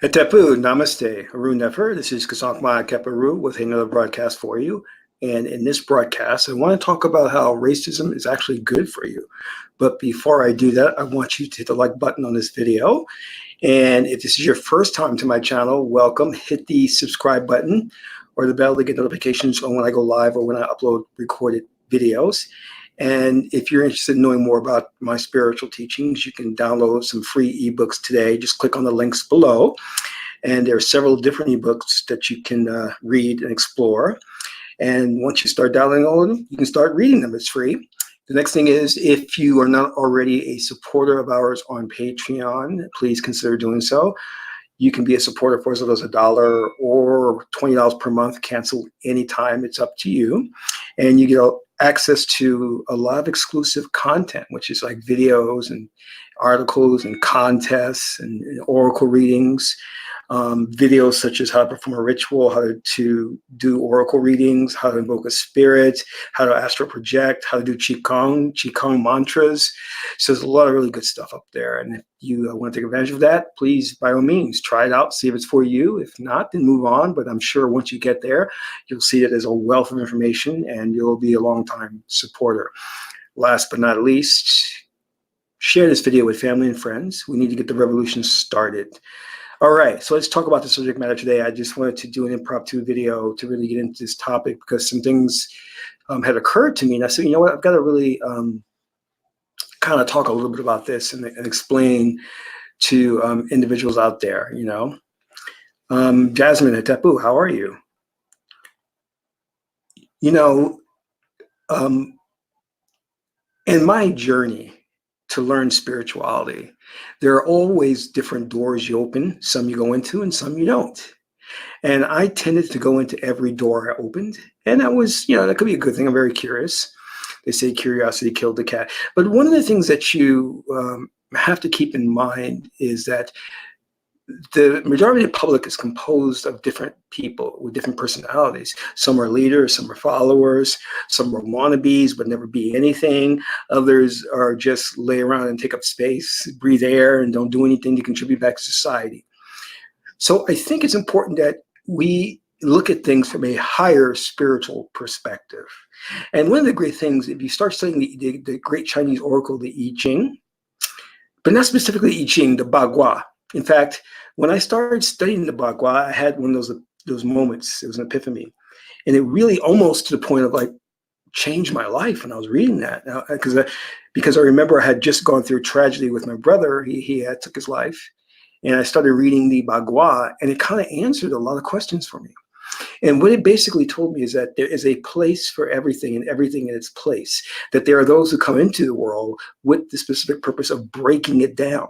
Tepu, namaste, Haru Nefer. This is Kasankma Keparu with another broadcast for you. And in this broadcast, I want to talk about how racism is actually good for you. But before I do that, I want you to hit the like button on this video. And if this is your first time to my channel, welcome. Hit the subscribe button or the bell to get notifications on when I go live or when I upload recorded videos. And if you're interested in knowing more about my spiritual teachings, you can download some free ebooks today. Just click on the links below. And there are several different ebooks that you can read and explore. And once you start downloading all of them, you can start reading them. It's free. The next thing is, if you are not already a supporter of ours on Patreon, please consider doing so. You can be a supporter for as little as $1 or $20 per month, cancel anytime. It's up to you. And you get access to a lot of exclusive content, which is like videos and articles and contests and oracle readings, videos such as how to perform a ritual, how to do oracle readings, how to invoke a spirit, how to astral project, how to do qigong mantras. So there's a lot of really good stuff up there. And if you want to take advantage of that, please, by all means, try it out, see if it's for you. If not, then move on. But I'm sure once you get there, you'll see that there's a wealth of information and you'll be a long-time supporter. Last but not least, share this video with family and friends. We need to get the revolution started. All right, so let's talk about the subject matter today. I just wanted to do an impromptu video to really get into this topic because some things had occurred to me. And I said, you know what, I've got to really kind of talk a little bit about this and explain to individuals out there, you know. Jasmine Tepu, how are you? You know, in my journey to learn spirituality, there are always different doors you open. Some you go into and some you don't. And I tended to go into every door I opened. And that was, you know, that could be a good thing. I'm very curious. They say curiosity killed the cat. But one of the things that you have to keep in mind is that the majority of the public is composed of different people with different personalities. Some are leaders, some are followers, some are wannabes but never be anything. Others are just lay around and take up space, breathe air, and don't do anything to contribute back to society. So I think it's important that we look at things from a higher spiritual perspective. And one of the great things, if you start studying the great Chinese oracle, the I-ching, but not specifically I-ching, the Bagua. In fact, when I started studying the Bagua, I had one of those moments. It was an epiphany. And it really almost to the point of like changed my life when I was reading that. Because I remember I had just gone through tragedy with my brother. He had took his life. And I started reading the Bagua, and it kind of answered a lot of questions for me. And what it basically told me is that there is a place for everything and everything in its place. That there are those who come into the world with the specific purpose of breaking it down.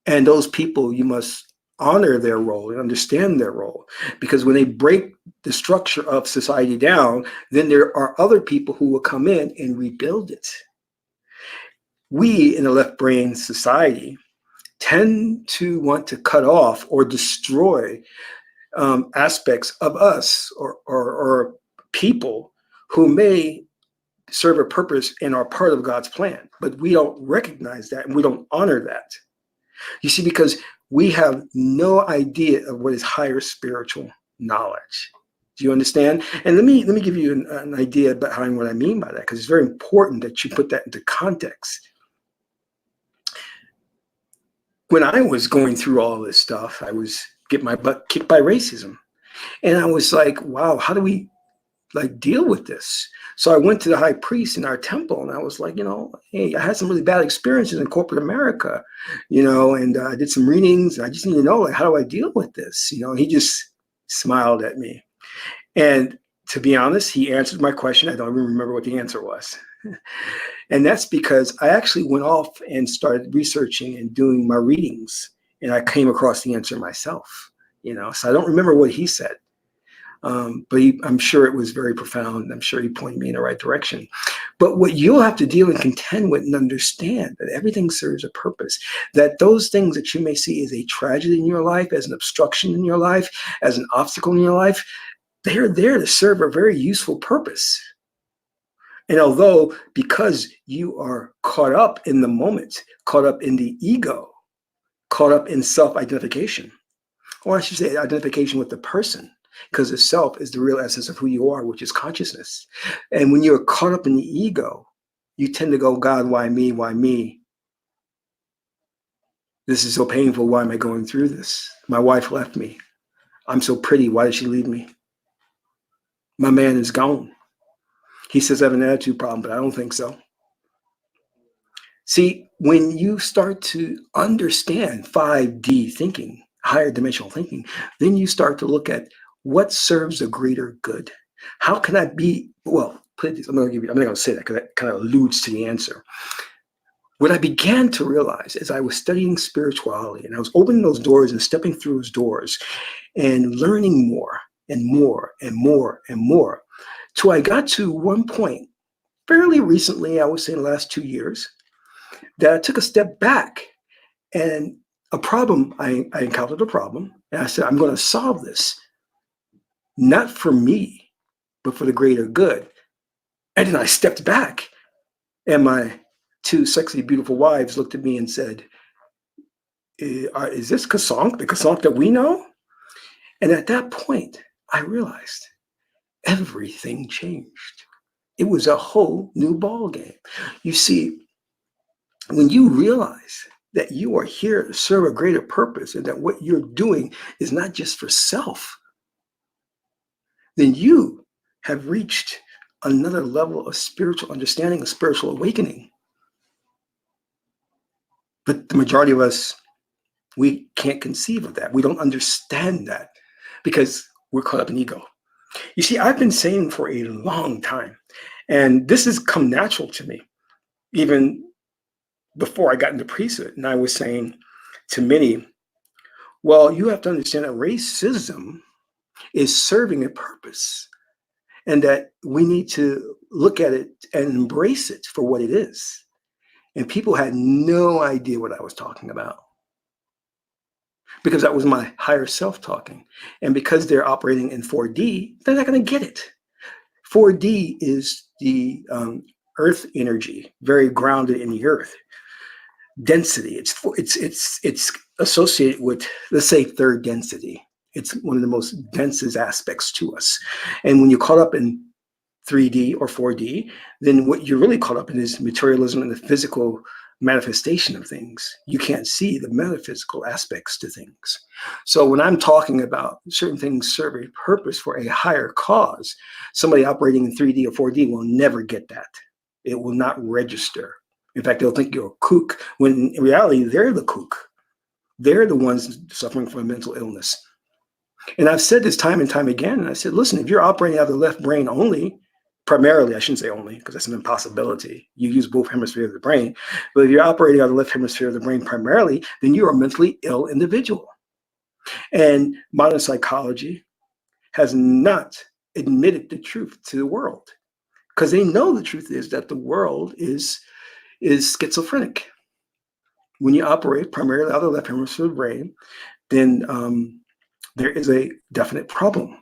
And those people, you must honor their role and understand their role. Because when they break the structure of society down, then there are other people who will come in and rebuild it. We in the left brain society tend to want to cut off or destroy aspects of us or people who may serve a purpose and are part of God's plan. But we don't recognize that and we don't honor that. You see, because we have no idea of what is higher spiritual knowledge. Do you understand? And let me give you an idea behind what I mean by that, because it's very important that you put that into context. When I was going through all this stuff, I was getting my butt kicked by racism. And I was like, wow, how do we like deal with this? So I went to the high priest in our temple and I was like, you know, hey, I had some really bad experiences in corporate America, you know, and I did some readings and I just need to know, like, how do I deal with this? You know, he just smiled at me. And to be honest, he answered my question. I don't even remember what the answer was. And that's because I actually went off and started researching and doing my readings. And I came across the answer myself, you know, so I don't remember what he said. But I'm sure it was very profound. I'm sure he pointed me in the right direction. But what you'll have to deal and contend with and understand that everything serves a purpose, that those things that you may see as a tragedy in your life, as an obstruction in your life, as an obstacle in your life, they're there to serve a very useful purpose. And although, because you are caught up in the moment, caught up in the ego, caught up in self-identification, or I should say identification with the person, because the self is the real essence of who you are, which is consciousness. And when you're caught up in the ego, you tend to go, God, why me? Why me? This is so painful. Why am I going through this? My wife left me. I'm so pretty. Why did she leave me? My man is gone. He says I have an attitude problem, but I don't think so. See, when you start to understand 5D thinking, higher dimensional thinking, then you start to look at what serves a greater good. How can I be, well, I'm not going to say that because that kind of alludes to the answer. What I began to realize as I was studying spirituality and I was opening those doors and stepping through those doors and learning more and more and more and more, till I got to one point fairly recently, I would say in the last 2 years, that I took a step back and I encountered a problem and I said, I'm going to solve this, not for me, but for the greater good. And then I stepped back and my two sexy, beautiful wives looked at me and said, is this Kasonk, the Kasonk that we know? And at that point, I realized everything changed. It was a whole new ball game. You see, when you realize that you are here to serve a greater purpose and that what you're doing is not just for self, then you have reached another level of spiritual understanding, of spiritual awakening. But the majority of us, we can't conceive of that. We don't understand that because we're caught up in ego. You see, I've been saying for a long time, and this has come natural to me, even before I got into priesthood. And I was saying to many, well, you have to understand that racism is serving a purpose and that we need to look at it and embrace it for what it is. And people had no idea what I was talking about because that was my higher self talking. And because they're operating in 4D, they're not going to get it. 4D is the earth energy, very grounded in the earth. Density, it's associated with, let's say, third density. It's one of the most densest aspects to us. And when you're caught up in 3D or 4D, then what you're really caught up in is materialism and the physical manifestation of things. You can't see the metaphysical aspects to things. So when I'm talking about certain things serve a purpose for a higher cause, somebody operating in 3D or 4D will never get that. It will not register. In fact, they'll think you're a kook, when in reality, they're the kook. They're the ones suffering from a mental illness. And I've said this time and time again, and I said, listen, if you're operating out of the left brain only, primarily, I shouldn't say only, because that's an impossibility. You use both hemispheres of the brain. But if you're operating out of the left hemisphere of the brain primarily, then you're a mentally ill individual. And modern psychology has not admitted the truth to the world because they know the truth is that the world is schizophrenic. When you operate primarily out of the left hemisphere of the brain, then there is a definite problem.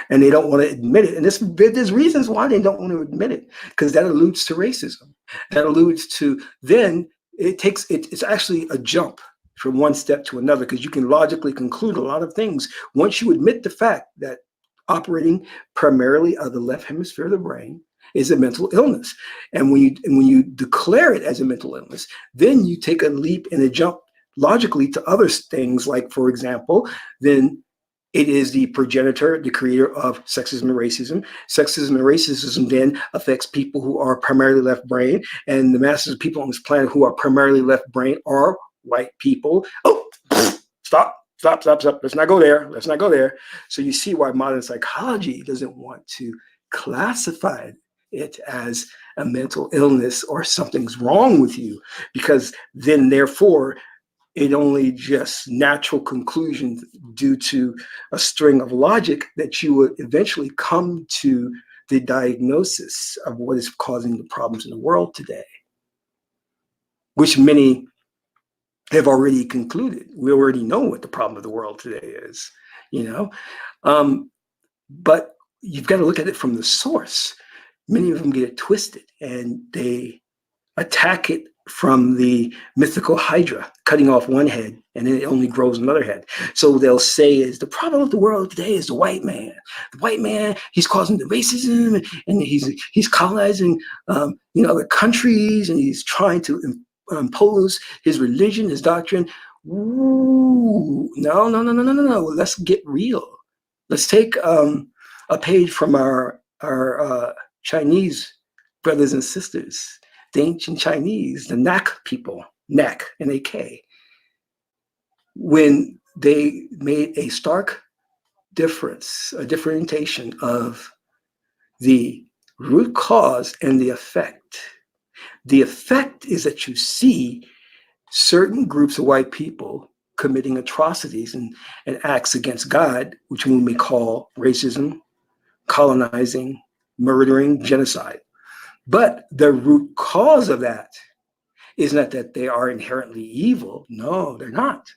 And they don't want to admit it. And there's reasons why they don't want to admit it, because that alludes to racism. That alludes to, then it's actually a jump from one step to another, because you can logically conclude a lot of things once you admit the fact that operating primarily out of the left hemisphere of the brain is a mental illness. And when you declare it as a mental illness, then you take a leap and a jump logically to other things, like, for example, then it is the progenitor, the creator of sexism and racism. Sexism and racism then affects people who are primarily left brain, and the masses of people on this planet who are primarily left brain are white people. Oh, stop. Let's not go there. Let's not go there. So you see why modern psychology doesn't want to classify it as a mental illness or something's wrong with you, because then therefore it only just natural conclusions due to a string of logic that you would eventually come to the diagnosis of what is causing the problems in the world today, which many have already concluded. We already know what the problem of the world today is, you know. But you've got to look at it from the source. Many of them get it twisted and they attack it from the mythical hydra, cutting off one head and then it only grows another head. So they'll say is the problem of the world today is the white man. The white man, he's causing the racism and he's colonizing other countries and he's trying to impose his religion, his doctrine. Ooh, no. Let's get real. Let's take a page from our Chinese brothers and sisters, the ancient Chinese, the Nak people, Nak, N-A-K, when they made a stark difference, a differentiation of the root cause and the effect. The effect is that you see certain groups of white people committing atrocities and acts against God, which we may call racism, colonizing, murdering, genocide. But the root cause of that is not that they are inherently evil. No, they're not,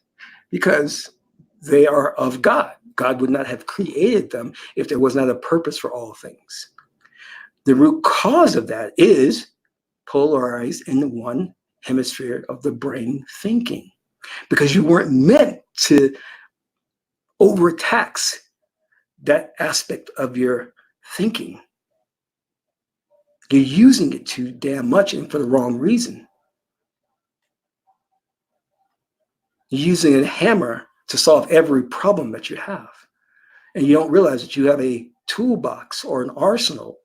because they are of God. God would not have created them if there was not a purpose for all things. The root cause of that is polarized in one hemisphere of the brain thinking, because you weren't meant to overtax that aspect of your thinking. You're using it too damn much and for the wrong reason. You're using a hammer to solve every problem that you have. And you don't realize that you have a toolbox or an arsenal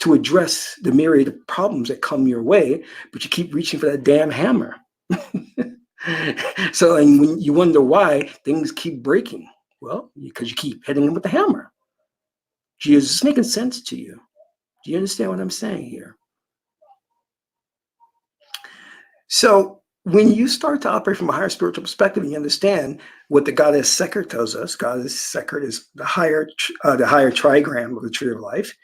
to address the myriad of problems that come your way, but you keep reaching for that damn hammer. So, and when you wonder why things keep breaking, well, because you keep hitting them with the hammer. Is this making sense to you? Do you understand what I'm saying here? So when you start to operate from a higher spiritual perspective and you understand what the goddess Sekher tells us, goddess Sekher is the higher trigram of the tree of life,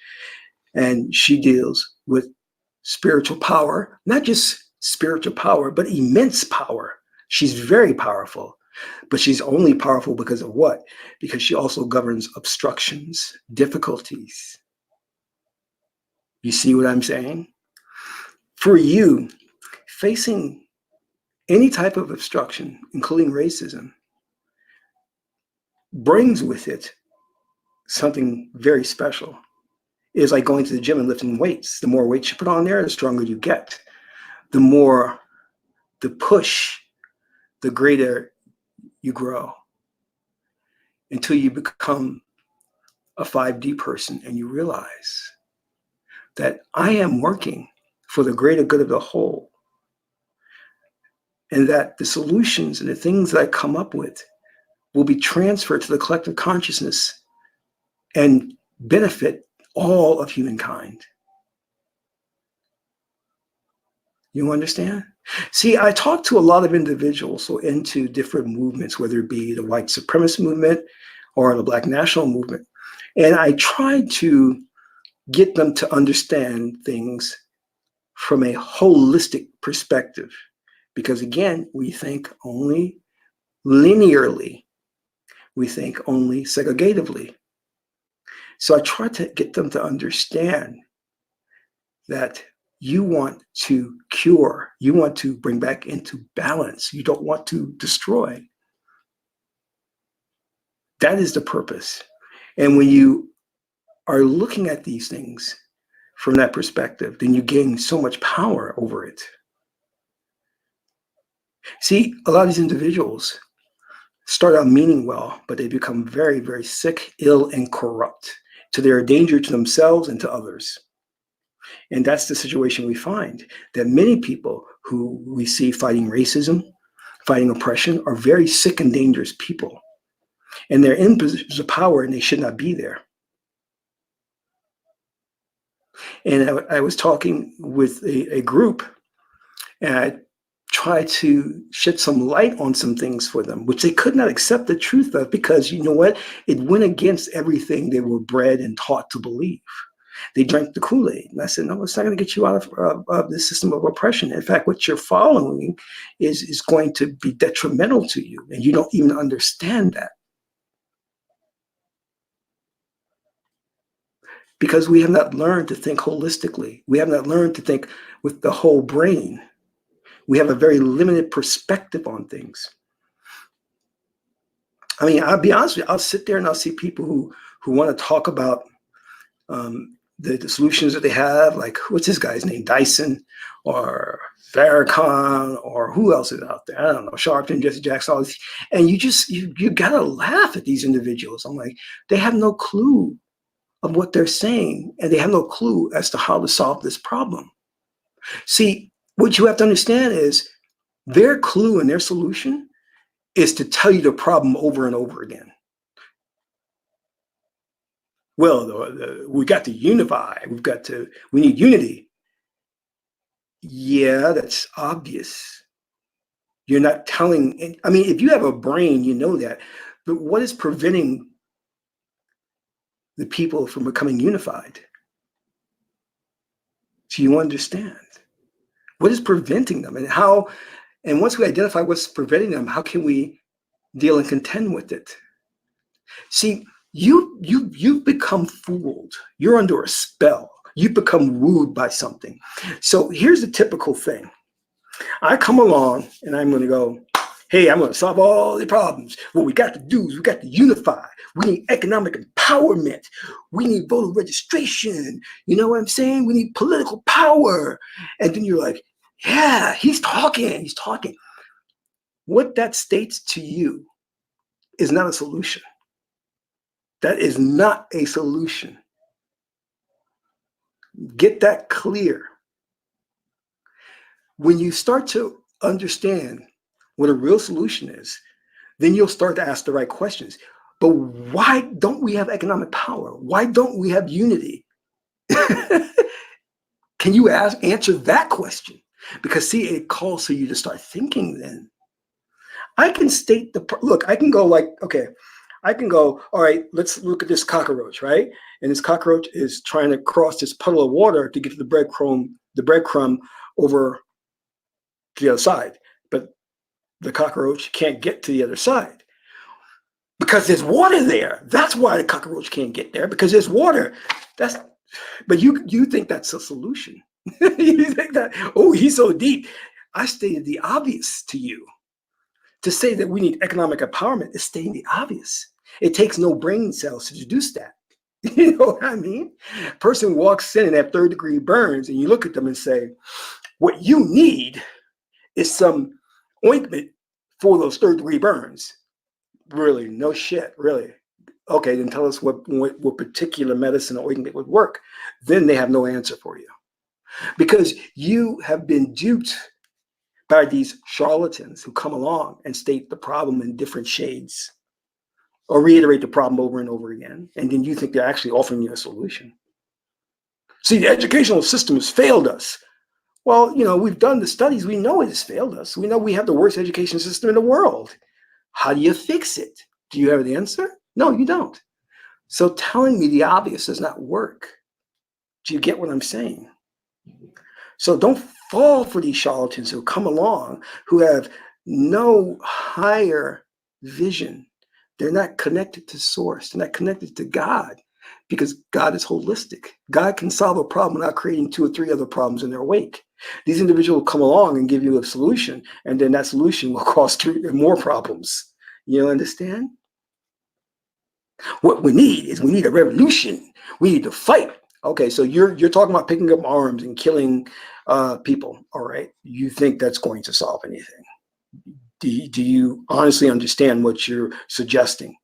and she deals with spiritual power, not just spiritual power, but immense power. She's very powerful, but she's only powerful because of what? Because she also governs obstructions, difficulties. You see what I'm saying? For you, facing any type of obstruction, including racism, brings with it something very special. It's like going to the gym and lifting weights. The more weights you put on there, the stronger you get. The more the push, the greater you grow, until you become a 5D person and you realize that I am working for the greater good of the whole, and that the solutions and the things that I come up with will be transferred to the collective consciousness and benefit all of humankind. You understand? See, I talk to a lot of individuals who are into different movements, whether it be the white supremacist movement or the Black national movement. And I try to get them to understand things from a holistic perspective. Because again, we think only linearly. We think only segregatively. So I try to get them to understand that you want to cure, you want to bring back into balance, you don't want to destroy. That is the purpose. And when you are looking at these things from that perspective, then you gain so much power over it. See, a lot of these individuals start out meaning well, but they become very, very sick, ill, and corrupt, to their danger to themselves and to others. And that's the situation we find, that many people who we see fighting racism, fighting oppression, are very sick and dangerous people. And they're in positions of power and they should not be there. And I was talking with a group, and I try to shed some light on some things for them, which they could not accept the truth of, because you know what? It went against everything they were bred and taught to believe. They drank the Kool-Aid. And I said, no, it's not going to get you out of this system of oppression. In fact, what you're following is going to be detrimental to you, and you don't even understand that. Because we have not learned to think holistically. We have not learned to think with the whole brain. We have a very limited perspective on things. I mean, I'll be honest with you, I'll sit there and I'll see people who want to talk about the solutions that they have, like, what's this guy's name, Dyson, or Farrakhan, or who else is out there? I don't know, Sharpton, Jesse Jackson, all these. And you gotta laugh at these individuals. I'm like, they have no clue of what they're saying, and they have no clue as to how to solve this problem. See, what you have to understand is their clue and their solution is to tell you the problem over and over again. Well, we got to unify. We need unity. Yeah, that's obvious. You're not telling, I mean, if you have a brain, you know that. But what is preventing the people from becoming unified? Do you understand? What is preventing them, and how? And once we identify what's preventing them, how can we deal and contend with it? See, you've become fooled. You're under a spell. You become wooed by something. So here's the typical thing. I come along and I'm going to go, hey, I'm going to solve all the problems. What we got to do is we got to unify. We need economic empowerment. We need voter registration. You know what I'm saying? We need political power. And then you're like, yeah, he's talking. What that states to you is not a solution. That is not a solution. Get that clear. When you start to understand what a real solution is, then you'll start to ask the right questions. But why don't we have economic power? Why don't we have unity? Can you answer that question? Because see, it calls for you to start thinking then. I can state look, I can go like, okay, I can go, all right, let's look at this cockroach, right? And this cockroach is trying to cross this puddle of water to get to the breadcrumb over to the other side. But the cockroach can't get to the other side because there's water there. That's why the cockroach can't get there, because there's water. But you think that's a solution. You think that, oh, he's so deep. I stated the obvious to you. To say that we need economic empowerment is stating the obvious. It takes no brain cells to deduce that. You know what I mean? A person walks in and have third-degree burns, and you look at them and say, what you need is some ointment for those third-degree burns. Really? No shit, really? Okay, then tell us what particular medicine or ointment would work. Then they have no answer for you. Because you have been duped by these charlatans who come along and state the problem in different shades or reiterate the problem over and over again. And then you think they're actually offering you a solution. See, the educational system has failed us. Well, you know, we've done the studies. We know it has failed us. We know we have the worst education system in the world. How do you fix it? Do you have the answer? No, you don't. So telling me the obvious does not work. Do you get what I'm saying? So don't fall for these charlatans who come along who have no higher vision. They're not connected to source. They're not connected to God, because God is holistic. God can solve a problem without creating 2 or 3 other problems in their wake. These individuals will come along and give you a solution, and then that solution will cause 3 or more problems. You understand? What we need a revolution. We need to fight. Okay, so you're talking about picking up arms and killing people. All right, you think that's going to solve anything? Do you honestly understand what you're suggesting?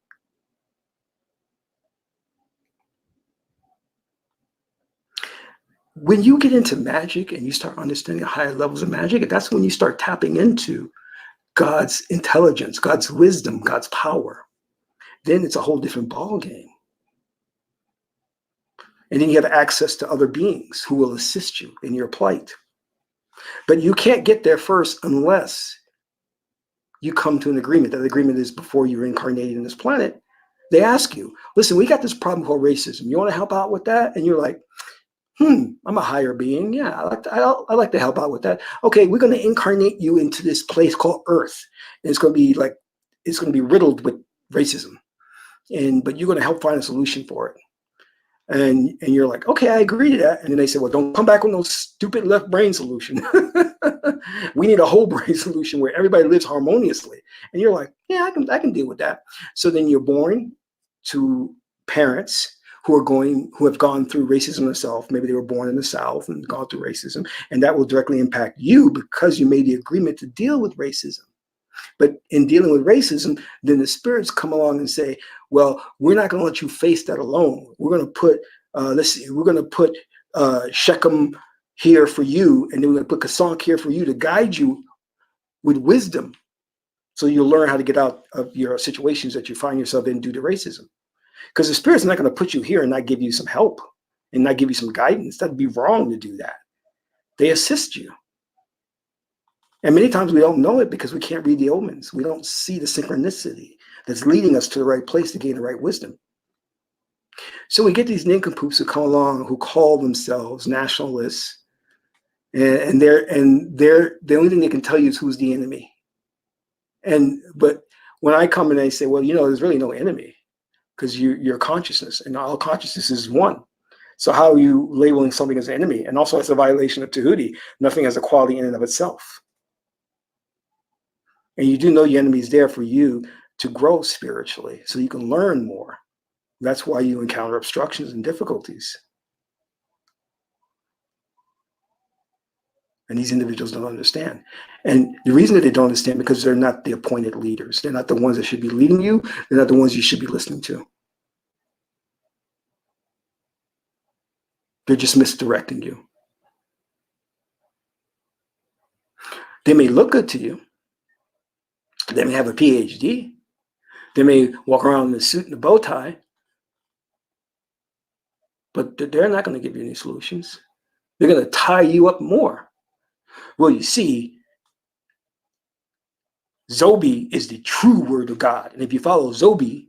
When you get into magic and you start understanding higher levels of magic, that's when you start tapping into God's intelligence, God's wisdom, God's power. Then it's a whole different ball game. And then you have access to other beings who will assist you in your plight. But you can't get there first unless you come to an agreement. That agreement is before you're incarnated in this planet. They ask you, listen, we got this problem called racism. You want to help out with that? And you're like, I'm a higher being. Yeah, I like to help out with that. Okay, we're going to incarnate you into this place called Earth. And it's going to be riddled with racism. But you're going to help find a solution for it. And you're like, okay, I agree to that. And then they say, well, don't come back with no stupid left brain solution. We need a whole brain solution where everybody lives harmoniously. And you're like, yeah, I can deal with that. So then you're born to parents who have gone through racism themselves. Maybe they were born in the South and gone through racism, and that will directly impact you because you made the agreement to deal with racism. But in dealing with racism, then the spirits come along and say, well, we're not going to let you face that alone. We're going to put, Shechem here for you, and then we're going to put Kasank here for you to guide you with wisdom. So you'll learn how to get out of your situations that you find yourself in due to racism. Because the spirit's not going to put you here and not give you some help and not give you some guidance. That'd be wrong to do that. They assist you. And many times we don't know it because we can't read the omens. We don't see the synchronicity that's leading us to the right place to gain the right wisdom. So we get these nincompoops who come along who call themselves nationalists, and the only thing they can tell you is who's the enemy. But when I come and I say, well, there's really no enemy because your consciousness, and all consciousness is one. So how are you labeling something as an enemy? And also, it's a violation of Tahuti. Nothing has a quality in and of itself. And you do know your enemy is there for you to grow spiritually so you can learn more. That's why you encounter obstructions and difficulties. And these individuals don't understand. And the reason that they don't understand because they're not the appointed leaders. They're not the ones that should be leading you. They're not the ones you should be listening to. They're just misdirecting you. They may look good to you. They may have a PhD. They may walk around in a suit and a bow tie. But they're not going to give you any solutions. They're going to tie you up more. Well, you see, Zobi is the true word of God. And if you follow Zobi,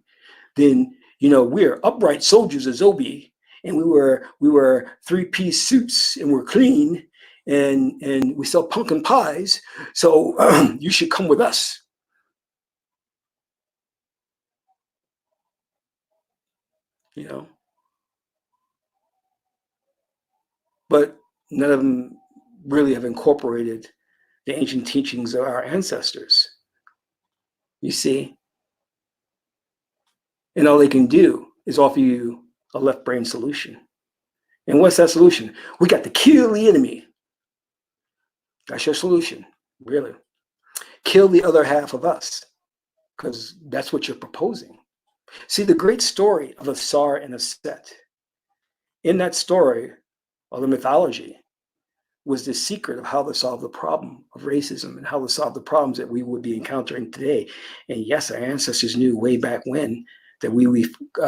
then, we're upright soldiers of Zobi. And we were three-piece suits and we're clean and we sell pumpkin pies. So you should come with us. But none of them really have incorporated the ancient teachings of our ancestors. You see? And all they can do is offer you a left brain solution. And what's that solution? We got to kill the enemy. That's your solution, really. Kill the other half of us, because that's what you're proposing. See, the great story of a Sar and a Set, in that story of the mythology, was the secret of how to solve the problem of racism and how to solve the problems that we would be encountering today. And yes, our ancestors knew way back when that we were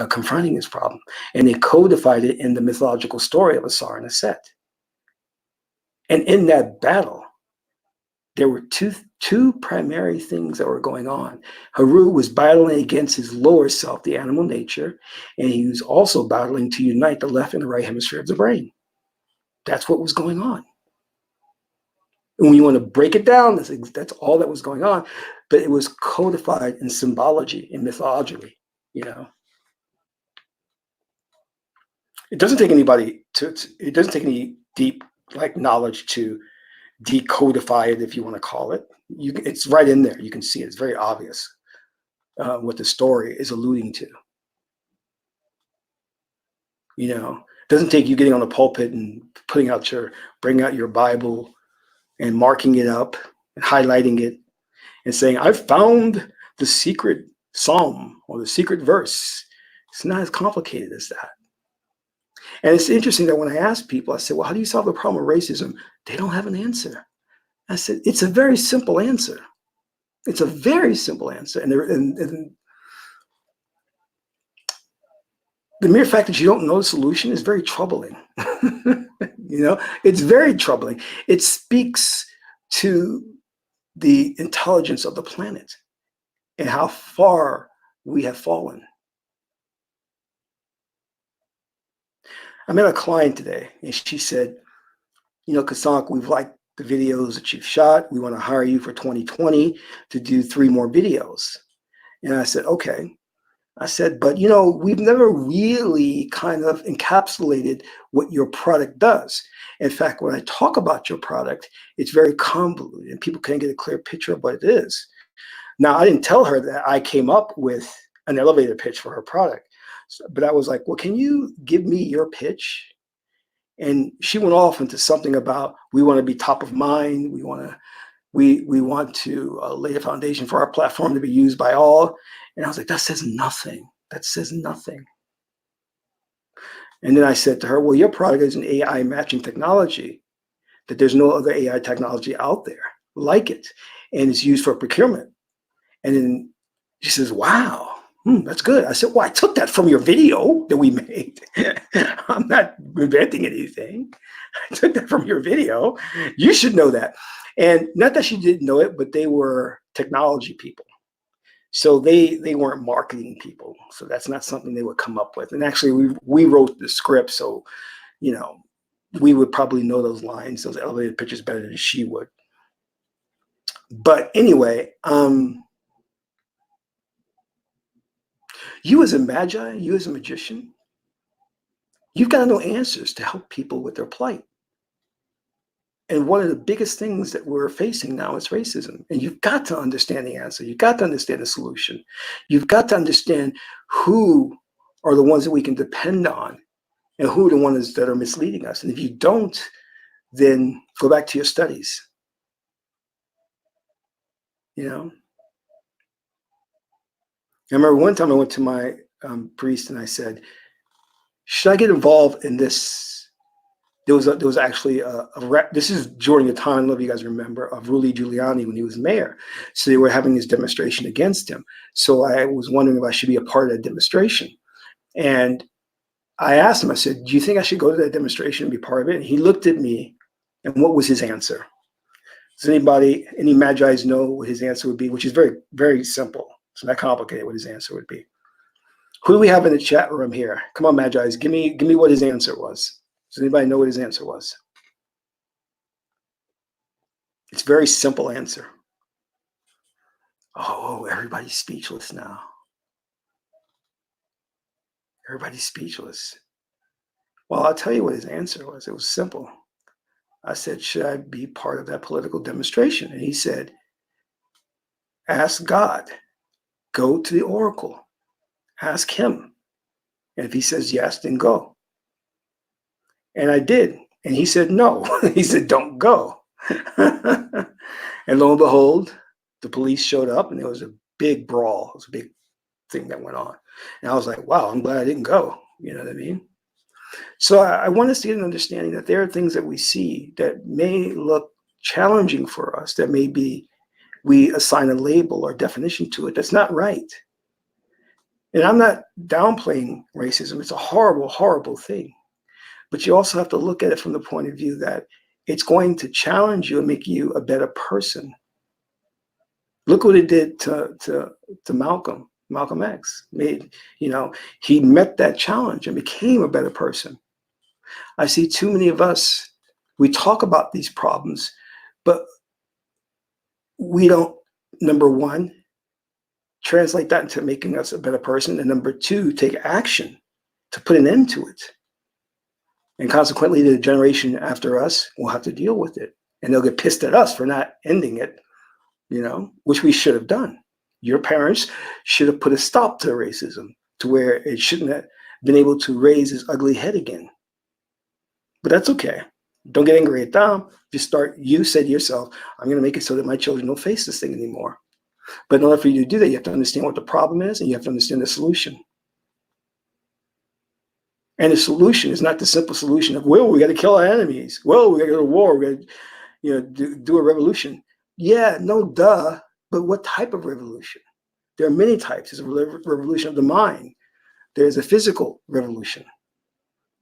confronting this problem. And they codified it in the mythological story of a Sar and a Set. And in that battle, there were two primary things that were going on. Haru was battling against his lower self, the animal nature, and he was also battling to unite the left and the right hemisphere of the brain. That's what was going on. And when you want to break it down, that's all that was going on. But it was codified in symbology, in mythology, It doesn't take it doesn't take any deep knowledge to decodify it, if you want to call it. It's right in there. You can see it. It's very obvious what the story is alluding to. It doesn't take you getting on the pulpit and bringing out your Bible and marking it up and highlighting it and saying, I've found the secret psalm or the secret verse. It's not as complicated as that. And it's interesting that when I ask people, I say, well, how do you solve the problem of racism? They don't have an answer. I said, it's a very simple answer. It's a very simple answer. And the mere fact that you don't know the solution is very troubling. It's very troubling. It speaks to the intelligence of the planet and how far we have fallen. I met a client today, and she said, Kasank, we've liked the videos that you've shot. We want to hire you for 2020 to do 3 more videos. And I said, okay. I said, but we've never really kind of encapsulated what your product does. In fact, when I talk about your product, it's very convoluted and people can't get a clear picture of what it is. Now, I didn't tell her that I came up with an elevator pitch for her product, but I was like, well, can you give me your pitch? And she went off into something about, we want to be top of mind. We want to lay a foundation for our platform to be used by all. And I was like, that says nothing. That says nothing. And then I said to her, well, your product is an AI matching technology, that there's no other AI technology out there like it. And it's used for procurement. And then she says, wow, that's good. I said, well, I took that from your video that we made. I'm not inventing anything. I took that from your video. You should know that. And not that she didn't know it, but they were technology people. So they weren't marketing people. So that's not something they would come up with. And actually, we wrote the script. So, we would probably know those lines, those elevated pitches better than she would. But anyway, you as a magi, you as a magician, you've got to know answers to help people with their plight. And one of the biggest things that we're facing now is racism. And you've got to understand the answer. You've got to understand the solution. You've got to understand who are the ones that we can depend on and who are the ones that are misleading us. And if you don't, then go back to your studies. I remember one time I went to my priest and I said, should I get involved in this? There was actually this is during the time, I don't know if you guys remember, of Rudy Giuliani when he was mayor. So they were having this demonstration against him. So I was wondering if I should be a part of that demonstration. And I asked him, I said, do you think I should go to that demonstration and be part of it? And he looked at me, and what was his answer? Does any Magi's know what his answer would be? Which is very, very simple. It's not complicated what his answer would be. Who do we have in the chat room here? Come on, Magi's, give me what his answer was. Does anybody know what his answer was? It's a very simple answer. Oh, everybody's speechless now. Everybody's speechless. Well, I'll tell you what his answer was. It was simple. I said, should I be part of that political demonstration? And he said, ask God. Go to the oracle. Ask him. And if he says yes, then go. And I did. And he said no. He said, don't go. And lo and behold, the police showed up and there was a big brawl. It was a big thing that went on. And I was like, wow, I'm glad I didn't go. You know what I mean? So I want us to get an understanding that there are things that we see that may look challenging for us, that maybe we assign a label or definition to it that's not right. And I'm not downplaying racism. It's a horrible, horrible thing. But you also have to look at it from the point of view that it's going to challenge you and make you a better person. Look what it did to Malcolm X. He met that challenge and became a better person. I see too many of us, we talk about these problems, but we don't, number one, translate that into making us a better person, and number two, take action to put an end to it. And consequently, the generation after us will have to deal with it. And they'll get pissed at us for not ending it, which we should have done. Your parents should have put a stop to racism, to where it shouldn't have been able to raise its ugly head again. But that's okay. Don't get angry at them. You say to yourself, I'm going to make it so that my children don't face this thing anymore. But in order for you to do that, you have to understand what the problem is, and you have to understand the solution. And the solution is not the simple solution of, well, we got to kill our enemies. Well, we got to go to war. We got to, do a revolution. Yeah, no, duh. But what type of revolution? There are many types. There's a revolution of the mind. There's a physical revolution.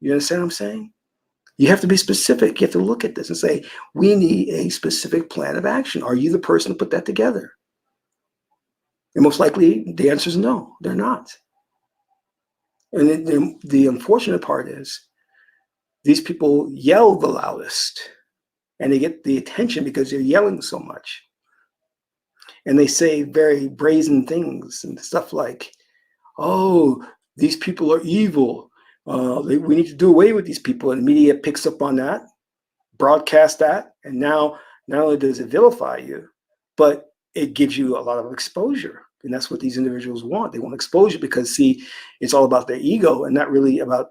You understand what I'm saying? You have to be specific. You have to look at this and say, we need a specific plan of action. Are you the person to put that together? And most likely the answer is no, they're not. And the unfortunate part is these people yell the loudest and they get the attention because they're yelling so much. And they say very brazen things and stuff like, oh, these people are evil. We need to do away with these people. And the media picks up on that, broadcast that, and now not only does it vilify you, but it gives you a lot of exposure. And that's what these individuals want. They want exposure because, see, it's all about their ego and not really about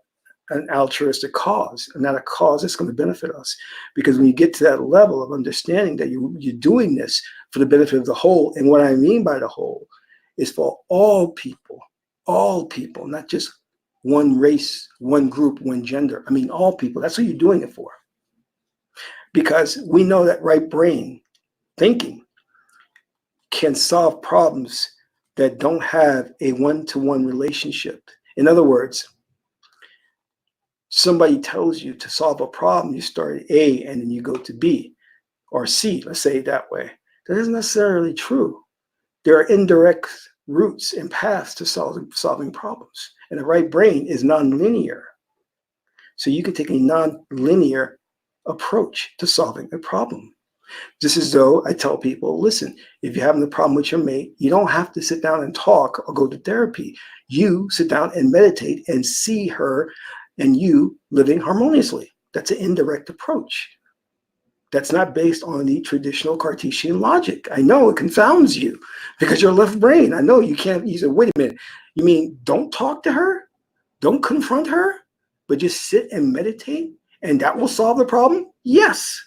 an altruistic cause, and not a cause that's going to benefit us. Because when you get to that level of understanding that you're doing this for the benefit of the whole, and what I mean by the whole is for all people, not just one race, one group, one gender. I mean, all people. That's what you're doing it for. Because we know that right brain thinking can solve problems that don't have a one-to-one relationship. In other words, somebody tells you to solve a problem, you start at A and then you go to B or C, let's say it that way. That isn't necessarily true. There are indirect routes and paths to solving problems. And the right brain is nonlinear. So you can take a nonlinear approach to solving a problem. Just as though I tell people, listen, if you're having a problem with your mate, you don't have to sit down and talk or go to therapy. You sit down and meditate and see her and you living harmoniously. That's an indirect approach. That's not based on the traditional Cartesian logic. I know it confounds you because you're left brain. I know you can't. You say, wait a minute. You mean don't talk to her? Don't confront her, but just sit and meditate and that will solve the problem? Yes.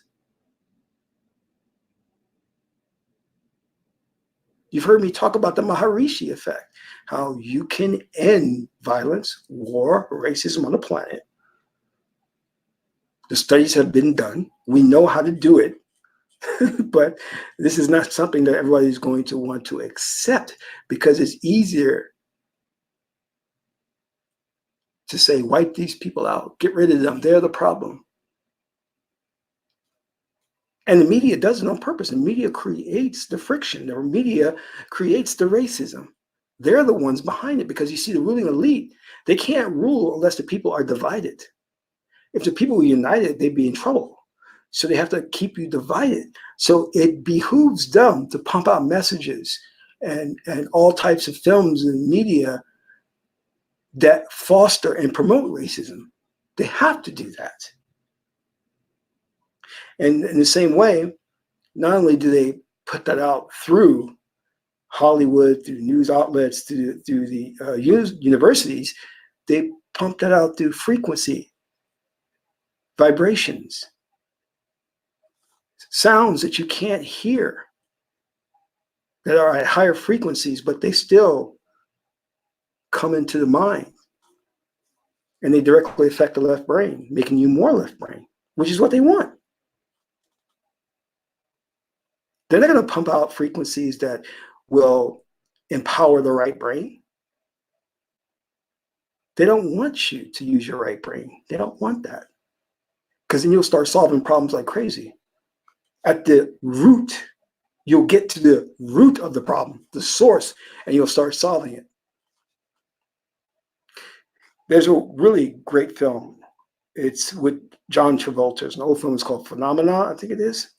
You've heard me talk about the Maharishi effect, how you can end violence, war, racism on the planet. The studies have been done. We know how to do it, but this is not something that everybody's going to want to accept because it's easier to say, wipe these people out, get rid of them, they're the problem. And the media does it on purpose. The media creates the friction. The media creates the racism. They're the ones behind it because you see the ruling elite, they can't rule unless the people are divided. If the people were united, they'd be in trouble. So they have to keep you divided. So it behooves them to pump out messages and all types of films and media that foster and promote racism. They have to do that. And in the same way, not only do they put that out through Hollywood, through news outlets, through the universities, they pump that out through frequency, vibrations, sounds that you can't hear that are at higher frequencies, but they still come into the mind. And they directly affect the left brain, making you more left brain, which is what they want. They're not going to pump out frequencies that will empower the right brain. They don't want you to use your right brain. They don't want that. Because then you'll start solving problems like crazy. At the root, you'll get to the root of the problem, the source, and you'll start solving it. There's a really great film. It's with John Travolta. It's an old film. It's called Phenomena, I think it is.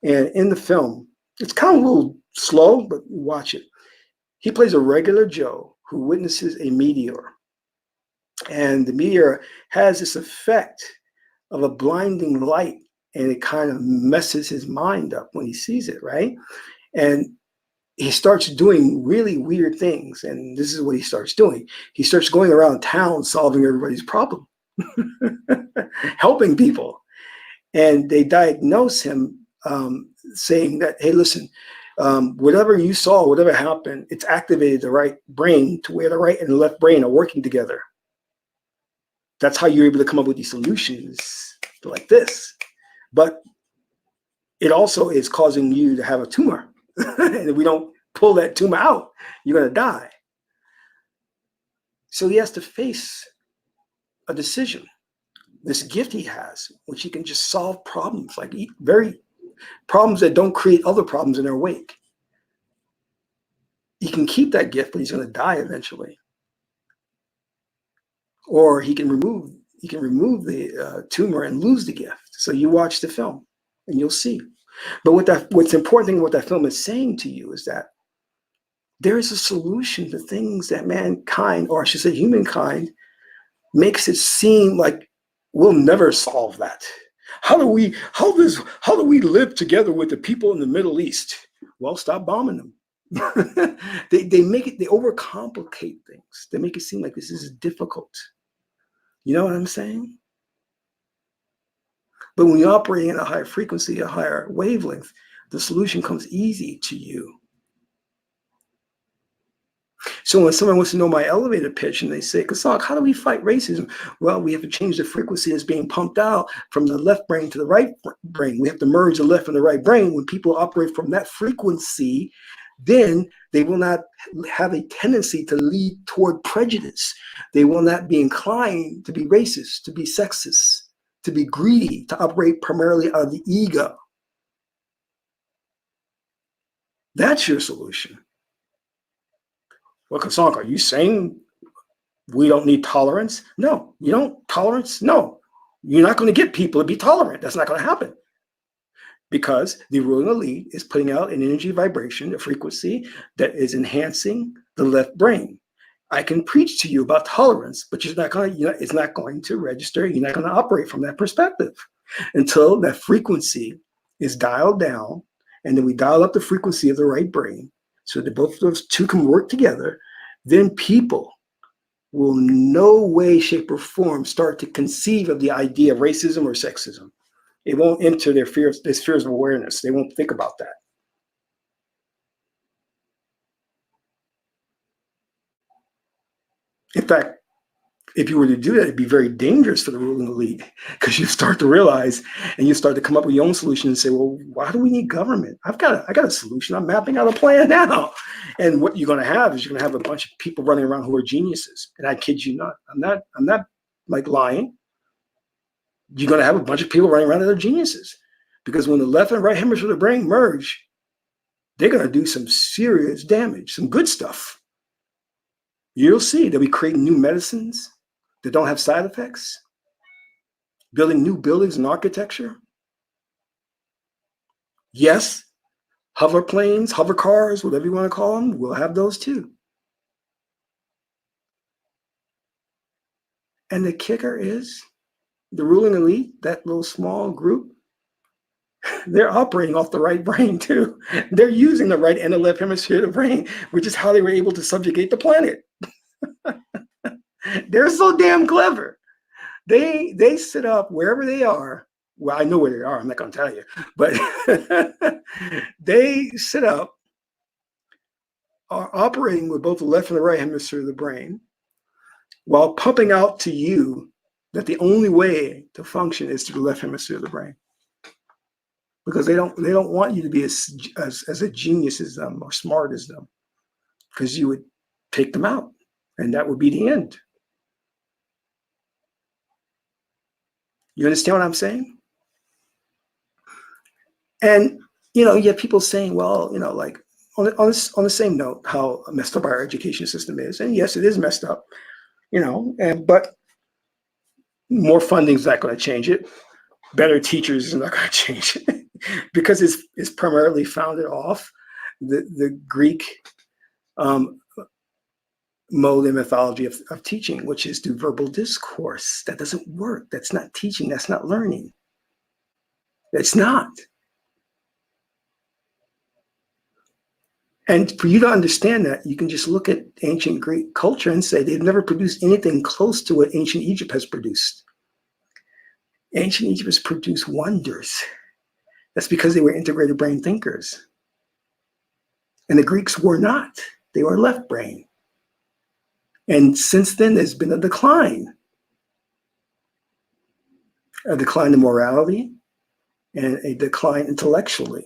And in the film, it's kind of a little slow, but watch it. He plays a regular Joe who witnesses a meteor. And the meteor has this effect of a blinding light, and it kind of messes his mind up when he sees it, right? And he starts doing really weird things. And this is what he starts doing. He starts going around town solving everybody's problem, helping people. And they diagnose him saying that, hey, listen, whatever you saw, whatever happened, it's activated the right brain to where the right and the left brain are working together. That's how you're able to come up with these solutions like this. But it also is causing you to have a tumor. And if we don't pull that tumor out, you're going to die. So he has to face a decision. this gift he has, which he can just solve problems, like very problems that don't create other problems in their wake. He can keep that gift, but he's going to die eventually. Or he can remove the tumor and lose the gift. So you watch the film and you'll see. But what's important thing what that film is saying to you is that there is a solution to things that mankind, or I should say humankind, makes it seem like we'll never solve that. How do we live together with the people in the Middle East? Well, stop bombing them. they overcomplicate things. They make it seem like this is difficult. You know what I'm saying? But when you're operating at a higher frequency, a higher wavelength, the solution comes easy to you. So when someone wants to know my elevator pitch and they say, Kasak, how do we fight racism? Well, we have to change the frequency that's being pumped out from the left brain to the right brain. We have to merge the left and the right brain. When people operate from that frequency, then they will not have a tendency to lead toward prejudice. They will not be inclined to be racist, to be sexist, to be greedy, to operate primarily out of the ego. That's your solution. Well, Kasank, are you saying we don't need tolerance? No, you don't tolerance? No. You're not going to get people to be tolerant. That's not going to happen. Because the ruling elite is putting out an energy vibration, a frequency that is enhancing the left brain. I can preach to you about tolerance, but it's not going to register. You're not going to operate from that perspective until that frequency is dialed down, and then we dial up the frequency of the right brain so that both of those two can work together. Then people will no way, shape, or form start to conceive of the idea of racism or sexism. It won't enter their spheres of awareness. They won't think about that. In fact, if you were to do that, it'd be very dangerous for the ruling elite, because you start to realize and you start to come up with your own solution and say, well, why do we need government? I got a solution. I'm mapping out a plan now. And what you're going to have is you're going to have a bunch of people running around who are geniuses. And I kid you not. I'm not like lying. You're going to have a bunch of people running around that are geniuses, because when the left and right hemisphere of the brain merge, they're going to do some serious damage, some good stuff. You'll see they'll be creating new medicines that don't have side effects, building new buildings and architecture. Yes, hover planes, hover cars, whatever you want to call them, we'll have those too. And the kicker is the ruling elite, that little small group, they're operating off the right brain too. They're using the right and the left hemisphere of the brain, which is how they were able to subjugate the planet. They're so damn clever. They sit up wherever they are. Well, I know where they are. I'm not going to tell you, but they sit up, are operating with both the left and the right hemisphere of the brain, while pumping out to you that the only way to function is through the left hemisphere of the brain, because they don't want you to be as a genius as them or smart as them, because you would take them out, and that would be the end. You understand what I'm saying? And you have people saying, well, like on the same note, how messed up our education system is, and yes, it is messed up, but more funding is not going to change it. Better teachers is not going to change it, because it's primarily founded off the Greek mode and mythology of teaching, which is through verbal discourse. That doesn't work. That's not teaching. That's not learning. It's not. And for you to understand that, you can just look at ancient Greek culture and say they've never produced anything close to what ancient Egypt has produced. Ancient Egypt has produced wonders. That's because they were integrated brain thinkers. And the Greeks were not. They were left brain. And since then, there's been a decline in morality and a decline intellectually.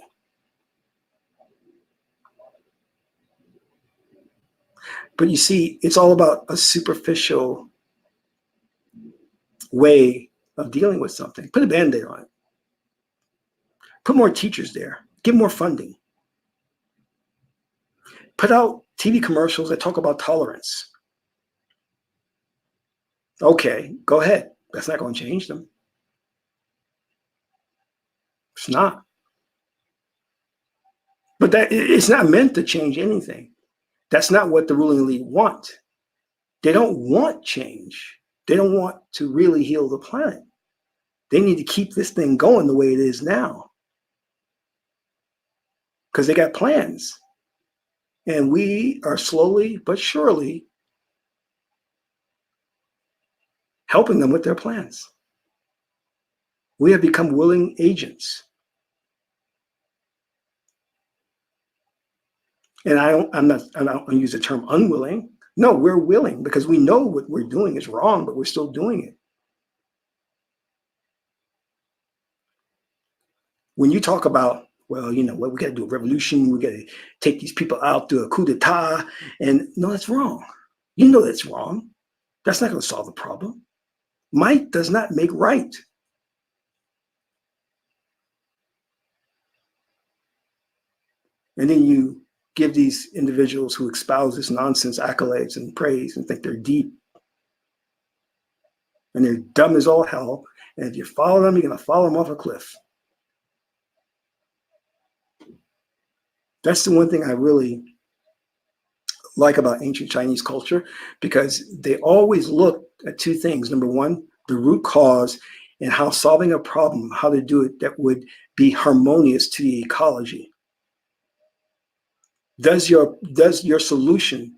But you see, it's all about a superficial way of dealing with something. Put a Band-Aid on it. Put more teachers there. Give more funding. Put out TV commercials that talk about tolerance. Okay, go ahead. That's not going to change them. It's not. But it's not meant to change anything. That's not what the ruling elite want. They don't want change. They don't want to really heal the planet. They need to keep this thing going the way it is now, because they got plans. And we are slowly but surely helping them with their plans. We have become willing agents. And I don't use the term unwilling. No, we're willing because we know what we're doing is wrong, but we're still doing it. When you talk about, well, you know what, we got to do a revolution, we got to take these people out, do a coup d'etat, and no, that's wrong. You know that's wrong. That's not going to solve the problem. Might does not make right. And then you give these individuals who espouse this nonsense accolades and praise and think they're deep. And they're dumb as all hell. And if you follow them, you're going to follow them off a cliff. That's the one thing I really like about ancient Chinese culture, because they always look at two things. Number one, the root cause and how solving a problem, how to do it that would be harmonious to the ecology. Does your solution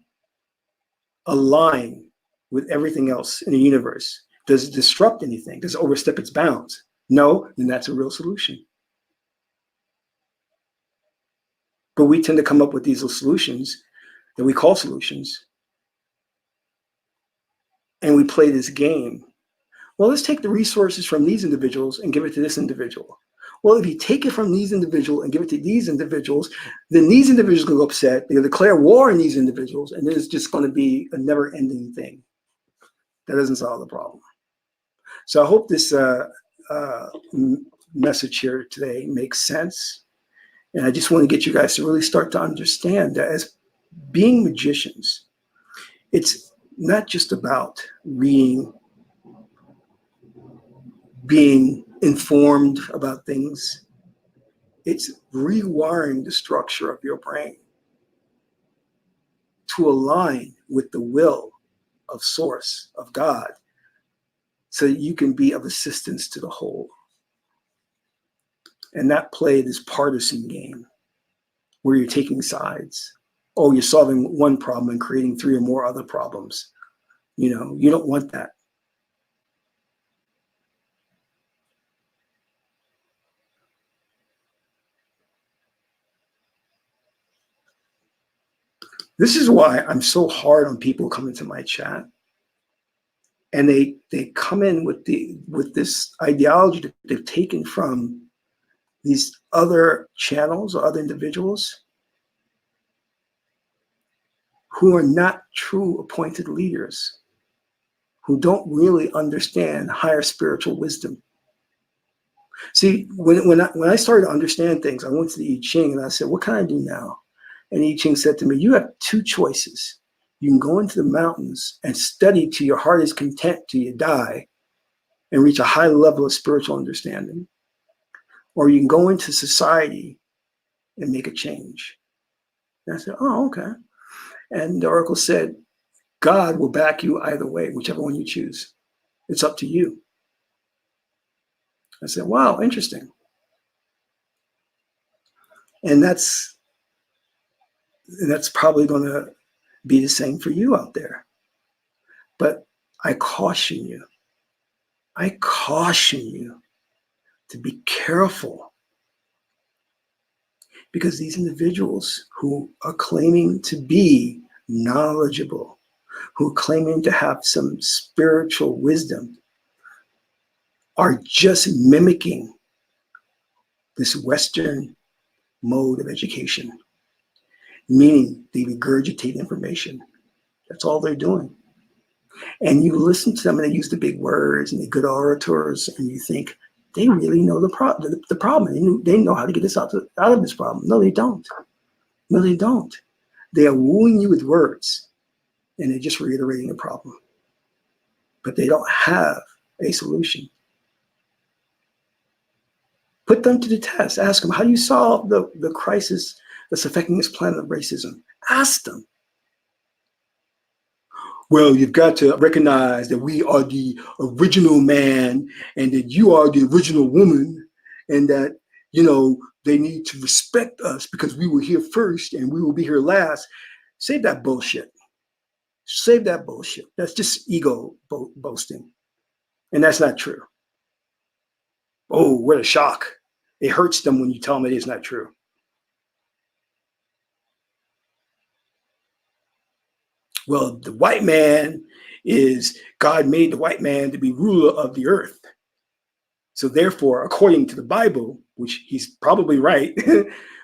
align with everything else in the universe? Does it disrupt anything? Does it overstep its bounds? No, then that's a real solution. But we tend to come up with these solutions that we call solutions, and we play this game. Well, let's take the resources from these individuals and give it to this individual. Well, if you take it from these individuals and give it to these individuals, then these individuals will go upset. They'll declare war on these individuals, and it's just going to be a never-ending thing. That doesn't solve the problem. So I hope this message here today makes sense. And I just want to get you guys to really start to understand that as being magicians, it's not just about reading, being informed about things. It's rewiring the structure of your brain to align with the will of Source, of God, so that you can be of assistance to the whole. And not play this partisan game where you're taking sides. Oh, you're solving one problem and creating 3 or more other problems. You know, you don't want that. This is why I'm so hard on people coming to my chat. And they come in with this ideology that they've taken from these other channels or other individuals who are not true appointed leaders, who don't really understand higher spiritual wisdom. See, when I started to understand things, I went to the I-ching and I said, what can I do now? And the I-ching said to me, you have 2 choices. You can go into the mountains and study to your heart's content till you die and reach a high level of spiritual understanding. Or you can go into society and make a change. And I said, oh, okay. And the oracle said, God will back you either way, whichever one you choose. It's up to you. I said, wow, interesting. And that's probably going to be the same for you out there. But I caution you to be careful, because these individuals who are claiming to be knowledgeable, who are claiming to have some spiritual wisdom, are just mimicking this Western mode of education, meaning they regurgitate information. That's all they're doing. And you listen to them and they use the big words and the good orators, and you think, they really know the problem. They know how to get us out of this problem. No, they don't. No, they don't. They are wooing you with words, and they're just reiterating the problem. But they don't have a solution. Put them to the test. Ask them, how do you solve the crisis that's affecting this planet of racism? Ask them. Well, you've got to recognize that we are the original man and that you are the original woman, and that, they need to respect us because we were here first and we will be here last. Save that bullshit. Save that bullshit. That's just ego boasting. And that's not true. Oh, what a shock. It hurts them when you tell them it is not true. Well, the white man God made the white man to be ruler of the earth. So therefore, according to the Bible, which he's probably right,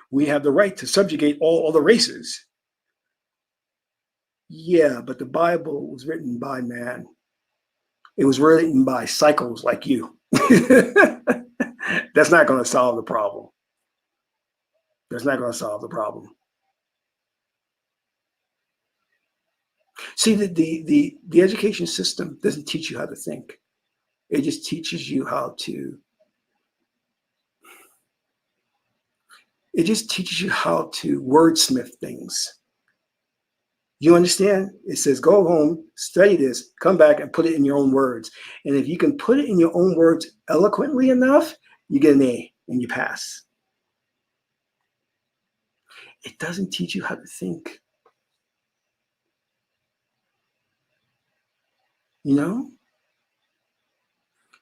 we have the right to subjugate all other races. Yeah, but the Bible was written by man. It was written by psychos like you. That's not going to solve the problem. That's not going to solve the problem. See, the education system doesn't teach you how to think. It just teaches you how to. It just teaches you how to wordsmith things. You understand? It says, go home, study this, come back and put it in your own words. And if you can put it in your own words eloquently enough, you get an A and you pass. It doesn't teach you how to think.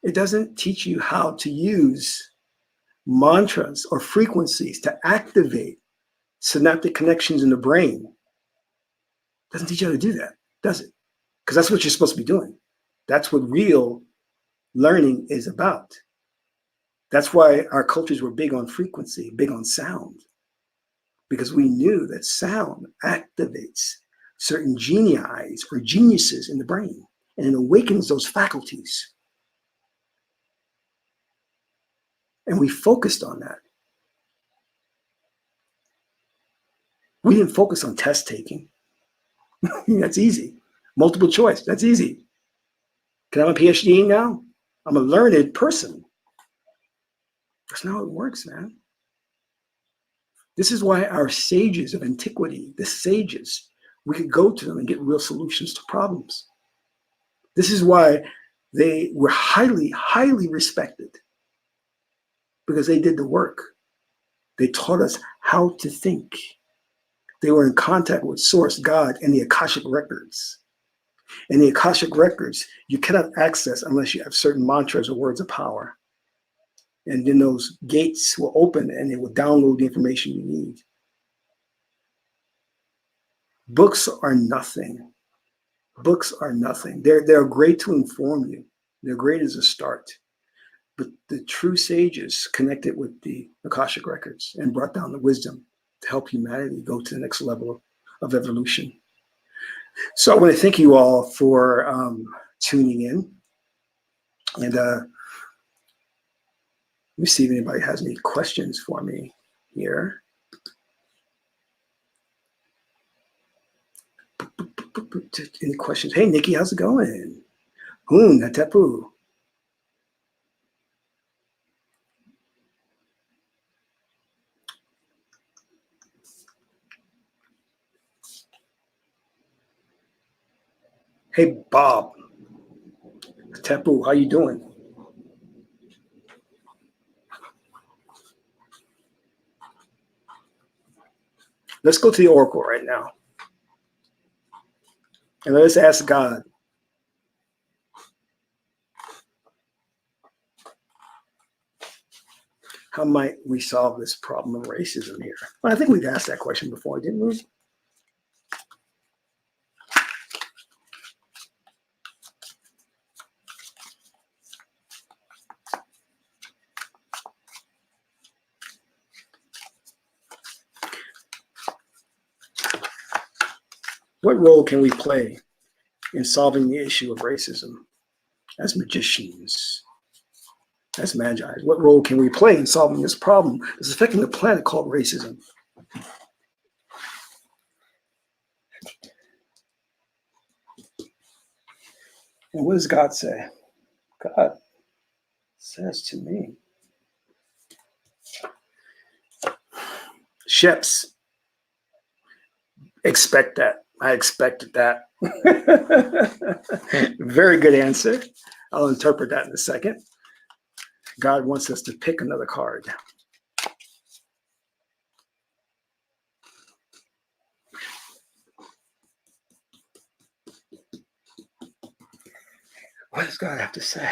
It doesn't teach you how to use mantras or frequencies to activate synaptic connections in the brain. It doesn't teach you how to do that, does it? Because that's what you're supposed to be doing. That's what real learning is about. That's why our cultures were big on frequency, big on sound, because we knew that sound activates certain genii or geniuses in the brain, and it awakens those faculties. And we focused on that. We didn't focus on test taking. That's easy. Multiple choice, that's easy. Can I have a PhD now? I'm a learned person. That's not how it works, man. This is why our sages of antiquity, the sages, we could go to them and get real solutions to problems. This is why they were highly, highly respected, because they did the work. They taught us how to think. They were in contact with Source, God, and the Akashic records. And the Akashic records, you cannot access unless you have certain mantras or words of power. And then those gates will open and it will download the information you need. Books are nothing. Books are nothing. They're great to inform you. They're great as a start. But the true sages connected with the Akashic records and brought down the wisdom to help humanity go to the next level of evolution. So I want to thank you all for tuning in. And let me see if anybody has any questions for me here. Any questions? Hey, Nikki, how's it going? Hoon, Hatepu. Hey, Bob. Hatepu, how you doing? Let's go to the Oracle right now. And let's ask God. How might we solve this problem of racism here? Well, I think we've asked that question before, didn't we? What role can we play in solving the issue of racism as magicians, as magi? What role can we play in solving this problem that's affecting the planet called racism? And what does God say? God says to me, Sheps, expect that. I expected that. Very good answer. I'll interpret that in a second. God wants us to pick another card. What does God have to say?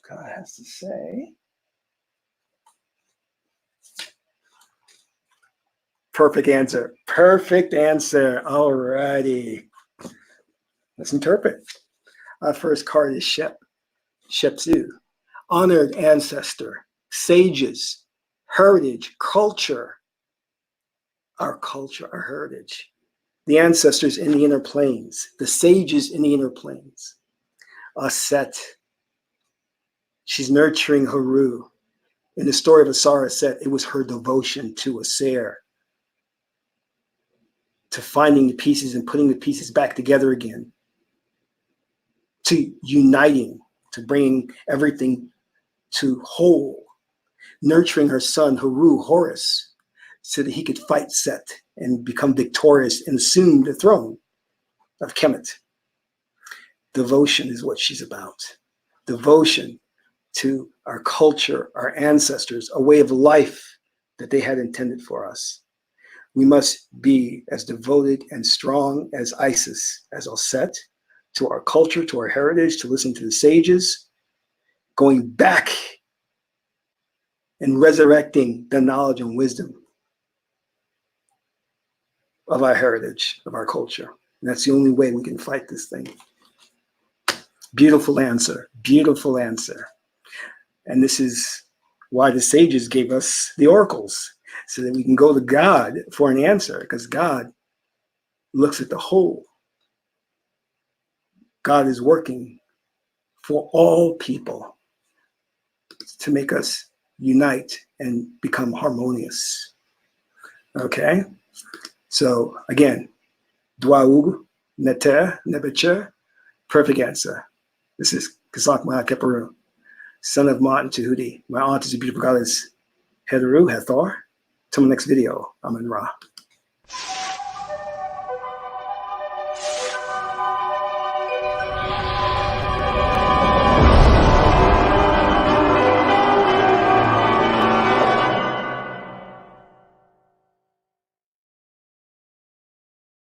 God has to say, perfect answer. Perfect answer. All righty. Let's interpret. Our first card is Shep. Shepsu. Honored ancestor, sages, heritage, culture. Our culture, our heritage. The ancestors in the inner planes, the sages in the inner planes. Aset. She's nurturing Haru. In the story of Asara Set, it was her devotion to Aser, to finding the pieces and putting the pieces back together again, to uniting, to bringing everything to whole, nurturing her son, Haru, Horus, so that he could fight Set and become victorious and assume the throne of Kemet. Devotion is what she's about. Devotion to our culture, our ancestors, a way of life that they had intended for us. We must be as devoted and strong as Isis, as Osset, to our culture, to our heritage, to listen to the sages, going back and resurrecting the knowledge and wisdom of our heritage, of our culture. And that's the only way we can fight this thing. Beautiful answer, beautiful answer. And this is why the sages gave us the oracles, so that we can go to God for an answer, because God looks at the whole. God is working for all people to make us unite and become harmonious. Okay? So again, Dwaug, Neter, Nebecher, perfect answer. This is Kasak Keperu, son of Ma'at and Tahuti. My aunt is a beautiful goddess, Heteru, Hathor. Till the next video, Amun Ra.